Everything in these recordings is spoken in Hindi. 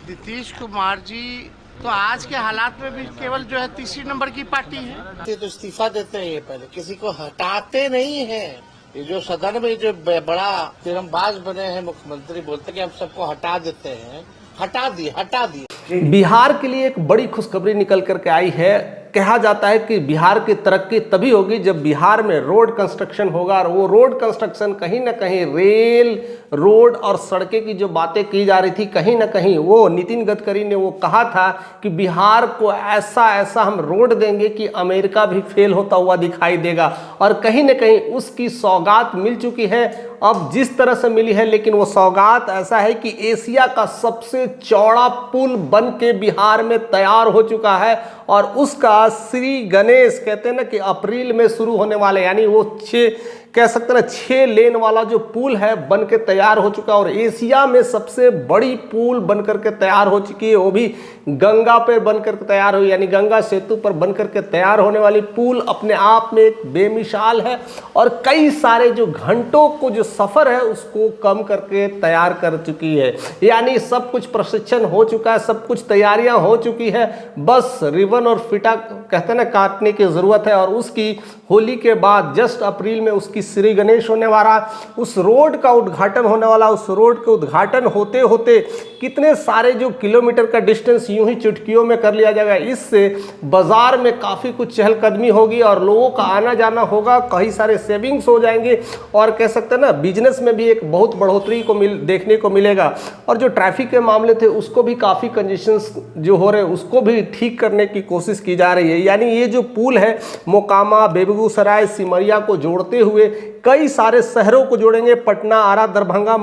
नीतीश कुमार जी तो आज के हालात में भी केवल जो है तीसरी नंबर की पार्टी है। तो इस्तीफा देते हैं, ये पहले किसी को हटाते नहीं है। ये जो सदन में जो बड़ा तिरंबाज बने हैं मुख्यमंत्री, बोलते कि हम सबको हटा देते हैं, हटा दिए। बिहार के लिए एक बड़ी खुशखबरी निकल करके आई है। कहा जाता है कि बिहार की तरक्की तभी होगी जब बिहार में रोड कंस्ट्रक्शन होगा, और वो रोड कंस्ट्रक्शन कहीं ना कहीं रेल, रोड और सड़कें की जो बातें की जा रही थी, कहीं ना कहीं वो नितिन गडकरी ने वो कहा था कि बिहार को ऐसा ऐसा हम रोड देंगे कि अमेरिका भी फेल होता हुआ दिखाई देगा, और कहीं ना कहीं उसकी सौगात मिल चुकी है। अब जिस तरह से मिली है, लेकिन वो सौगात ऐसा है कि एशिया का सबसे चौड़ा पुल बन के बिहार में तैयार हो चुका है, और उसका श्री गणेश कहते हैं ना कि अप्रैल में शुरू होने वाले, यानी वो कह सकते हैं ना 6 लेन वाला जो पुल है बन के तैयार हो चुका है, और एशिया में सबसे बड़ी पुल बन करके तैयार हो चुकी है। वो भी गंगा पे बन करके तैयार हुई, यानी गंगा सेतु पर बन करके तैयार होने वाली पुल अपने आप में एक बेमिसाल है, और कई सारे जो घंटों को जो सफ़र है उसको कम करके तैयार कर चुकी है। यानी सब कुछ प्रशिक्षण हो चुका है, सब कुछ तैयारियां हो चुकी है, बस रिबन और फीता कहते हैं ना काटने की ज़रूरत है। और उसकी होली के बाद जस्ट अप्रैल में उसकी श्री गणेश होने वाला, उस रोड का उद्घाटन होने वाला। उस रोड के उद्घाटन होते होते कितने सारे जो किलोमीटर का डिस्टेंस यूं ही चुटकियों में कर लिया जाएगा। इससे बाजार में काफ़ी कुछ चहलकदमी होगी और लोगों का आना जाना होगा, कई सारे सेविंग्स हो जाएंगे, और कह सकते हैं ना बिजनेस में भी एक बहुत बढ़ोतरी को देखने को मिलेगा। और जो ट्रैफिक के मामले थे उसको भी काफ़ी कंजेशंस जो हो रहे हैं उसको भी ठीक करने की कोशिश की जा रही है। यानी ये जो पुल है मोकामा, बेगूसराय, सिमरिया को जोड़ते हुए कई सारे शहरों को जोड़ेंगे। पटना, आरा, दरभंगा,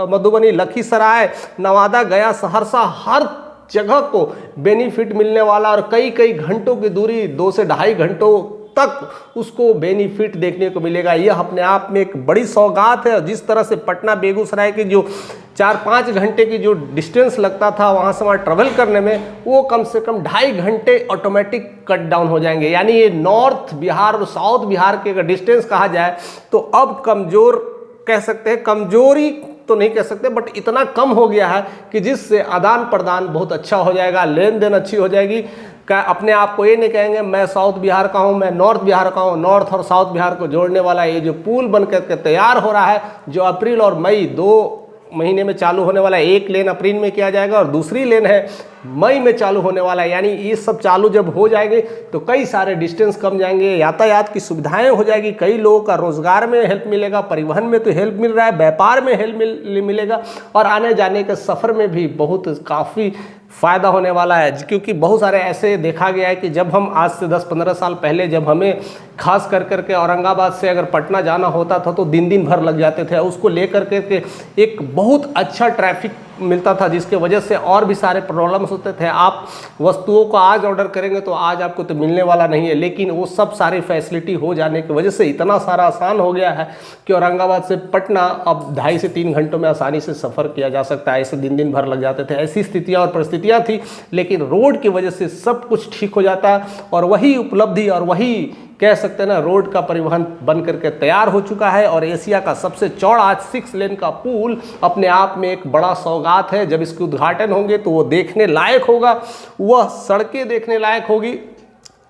मधुबनी, लखीसराय, नवादा, गया, सहरसा, हर जगह को बेनिफिट मिलने वाला, और कई कई घंटों की दूरी 2 से ढाई घंटों तक उसको बेनिफिट देखने को मिलेगा। यह अपने आप में एक बड़ी सौगात है। जिस तरह से पटना बेगूसराय की जो 4-5 घंटे की जो डिस्टेंस लगता था वहाँ से वहाँ ट्रेवल करने में, वो कम से कम 2.5 घंटे ऑटोमेटिक कट डाउन हो जाएंगे। यानी ये नॉर्थ बिहार और साउथ बिहार के अगर डिस्टेंस कहा जाए तो अब कमज़ोर कह सकते हैं, कमजोरी तो नहीं कह सकते, बट इतना कम हो गया है कि जिससे आदान प्रदान बहुत अच्छा हो जाएगा, लेन देन अच्छी हो जाएगी। क्या अपने आप को ये नहीं कहेंगे मैं साउथ बिहार का हूँ, मैं नॉर्थ बिहार का हूँ। नॉर्थ और साउथ बिहार को जोड़ने वाला ये जो पुल बन करके तैयार हो रहा है, जो अप्रैल और मई 2 महीने में चालू होने वाला है। एक लेन अप्रैल में किया जाएगा और दूसरी लेन है मई में चालू होने वाला है। यानी ये सब चालू जब हो जाएंगे तो कई सारे डिस्टेंस कम जाएंगे, यातायात की सुविधाएं हो जाएगी, कई लोगों का रोजगार में हेल्प मिलेगा, परिवहन में तो हेल्प मिल रहा है, व्यापार में हेल्प मिलेगा, और आने जाने के सफ़र में भी बहुत काफ़ी फ़ायदा होने वाला है। क्योंकि बहुत सारे ऐसे देखा गया है कि जब हम आज से 10-15 साल पहले जब हमें खास करके औरंगाबाद से अगर पटना जाना होता था तो दिन भर लग जाते थे। उसको लेकर के एक बहुत अच्छा ट्रैफिक मिलता था, जिसके वजह से और भी सारे प्रॉब्लम्स होते थे। आप वस्तुओं को आज ऑर्डर करेंगे तो आज आपको तो मिलने वाला नहीं है, लेकिन वो सब सारी फैसिलिटी हो जाने की वजह से इतना सारा आसान हो गया है कि औरंगाबाद से पटना अब 2.5 से 3 घंटों में आसानी से सफ़र किया जा सकता है। ऐसे दिन भर लग जाते थे, ऐसी स्थितियाँ और परिस्थितियाँ थी, लेकिन रोड की वजह से सब कुछ ठीक हो जाता है। और वही उपलब्धि और वही कह सकते हैं ना रोड का परिवहन बन करके तैयार हो चुका है, और एशिया का सबसे चौड़ा 6 लेन का पुल अपने आप में एक बड़ा सौगात है। जब इसके उद्घाटन होंगे तो वो देखने लायक होगा, वह सड़कें देखने लायक होगी,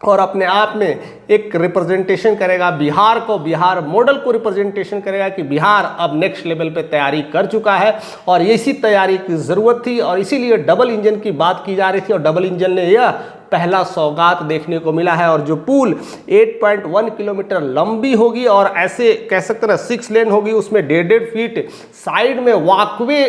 और अपने आप में एक रिप्रेजेंटेशन करेगा बिहार को, बिहार मॉडल को रिप्रेजेंटेशन करेगा कि बिहार अब नेक्स्ट लेवल पे तैयारी कर चुका है। और इसी तैयारी की ज़रूरत थी, और इसीलिए डबल इंजन की बात की जा रही थी, और डबल इंजन ने यह पहला सौगात देखने को मिला है। और जो पुल 8.1 किलोमीटर लंबी होगी, और ऐसे कह सकते हैं 6 लेन होगी, उसमें 1.5 फीट साइड में वॉकवे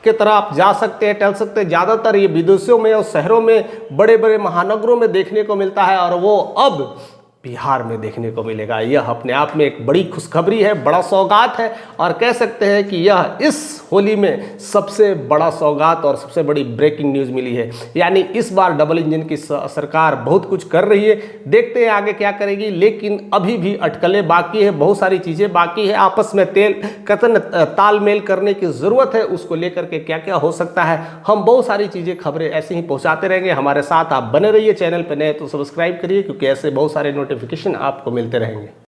के तरह आप जा सकते हैं, टहल सकते हैं। ज़्यादातर ये विदेशों में और शहरों में, बड़े बड़े महानगरों में देखने को मिलता है, और वो अब बिहार में देखने को मिलेगा। यह अपने आप में एक बड़ी खुशखबरी है, बड़ा सौगात है, और कह सकते हैं कि यह इस होली में सबसे बड़ा सौगात और सबसे बड़ी ब्रेकिंग न्यूज़ मिली है। यानी इस बार डबल इंजन की सरकार बहुत कुछ कर रही है, देखते हैं आगे क्या करेगी, लेकिन अभी भी अटकलें बाकी है, बहुत सारी चीज़ें बाकी है। आपस में तालमेल करने की ज़रूरत है, उसको लेकर के क्या क्या हो सकता है। हम बहुत सारी चीज़ें खबरें ऐसे ही पहुँचाते रहेंगे, हमारे साथ आप बने रहिए। चैनल पर नए तो सब्सक्राइब करिए, क्योंकि ऐसे बहुत सारे नोटिफिकेशन आपको मिलते रहेंगे।